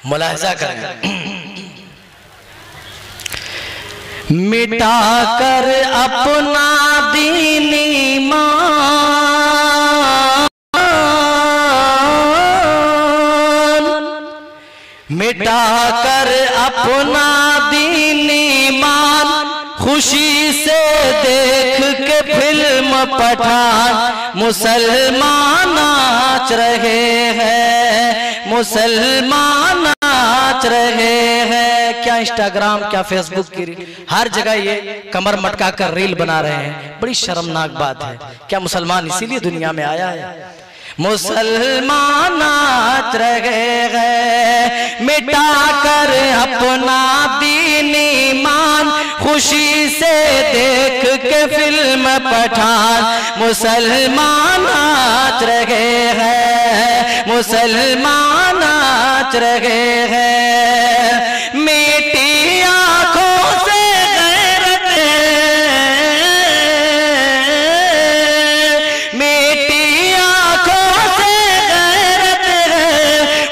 मुलाहिजा करें। मिटा कर अपना दीन ईमान, मिटा कर अपना दीन ईमान, खुशी से देख के फिल्म पठान मुसलमान नाच रहे हैं, मुसलमान नाच रहे हैं। क्या इंस्टाग्राम, क्या फेसबुक की हर जगह ये कमर मटका कर रील बना रहे हैं। बड़ी शर्मनाक बात है। क्या मुसलमान इसीलिए दुनिया में आया है? मुसलमान नाच रहे हैं, मिटा कर अपना दीन ईमान, खुशी से देख के फिल्म पठान मुसलमान नाच रहे हैं, मुसलमान नाच रहे हैं। मीठी आंखों से गैरत है, मीठी आंखों से गैरत है,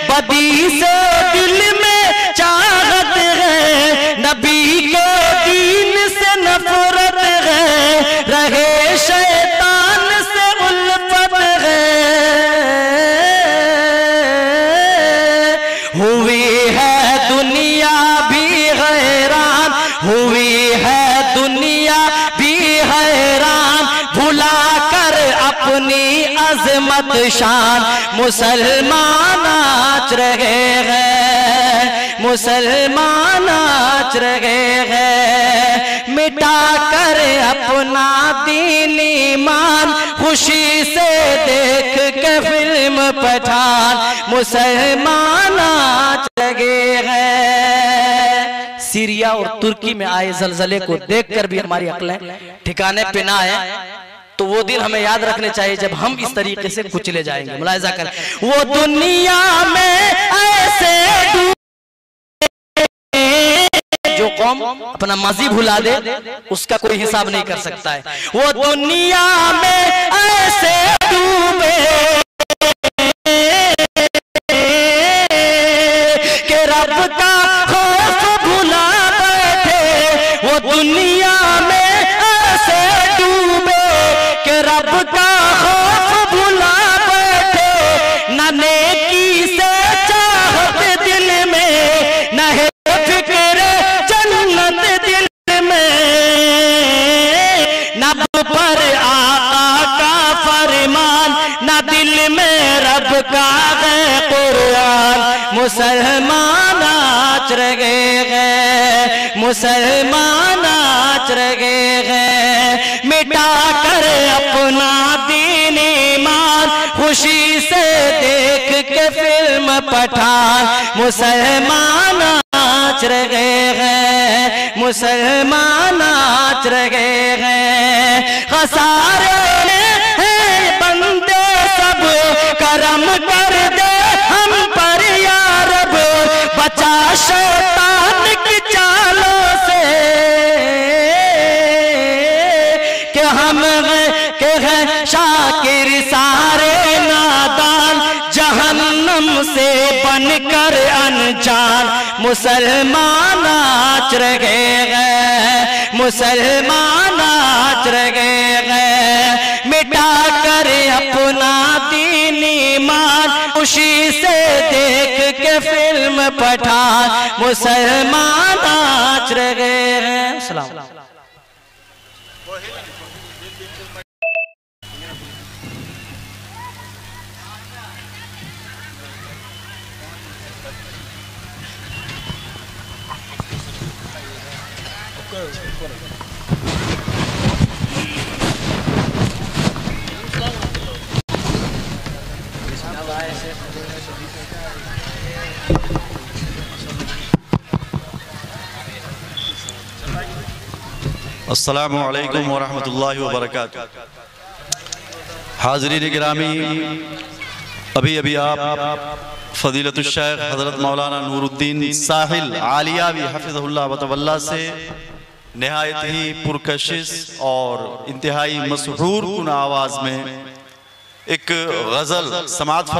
बदी से दिल में चाहत है, नबी के दीन से नफरत है, रहे शैतान से उल्फत है। हुई है दुनिया भी हैरान, हुई है दुनिया भी हैरान, भुला कर अपनी अजमत शान मुसलमान नाच रहे हैं, मुसलमान नाच रहे हैं। मिटा कर अपना दीन ईमान, खुशी से देख के फिल्म पठान मुसलमान नाच रहे हैं। सीरिया और तुर्की में आए जलजले को देखकर भी हमारी अक्लें ठिकाने पे ना आए, तो वो दिन हमें याद रखने चाहिए जब हम इस तरीके से कुचले जाएंगे। मुलाहिजा करें, वो दुनिया में ऐसे जो कौम अपना माजी भुला दे उसका कोई हिसाब नहीं कर सकता है। वो दुनिया में ऐसे डूबे कि रब का खौफ भुला बैठे, वो दुनिया में ऐसे डूबे कि रब का खौफ भुला बैठे, न नेकी से चाहत दिल में, न है फिक्र जन्नत दिल में, न पर आका का फरमान, न दिल में रब का है कुरान मुसलमान नाच रहे हैं, मुसलमान नाच रहे हैं। मिटा कर अपना दीन ईमान, खुशी से देख के फिल्म पठान मुसलमान नाच रहे हैं, मुसलमान नाच रहे हैं। खसारे हैं बंदे सब, करम कर दे हम पर या रब, बचा शैतान की चालों से, कि हम हैं शाकिर सारे नादान, जहन्नम से बनकर अनजान मुसलमान नाच रहे हैं, मुसलमान नाच रहे हैं। मिटा कर अपना दीन ईमान, खुशी से देख के फिल्म पठान मुसलमान नाच रहे हैं। सलाम। अस्सलामु अलैकुम वरहमतुल्लाहि वबरकातुहू। हाज़रीन गिरामी, अभी अभी आप फ़ज़ीलतुश शेख हज़रत मौलाना नूरुद्दीन साहिल आलियावी हफ़िज़हुल्लाह व तवल्ला से नहायत ही पुरकशिश और इंतहाई मसरूर कुन आवाज़ में एक गज़ल समाअत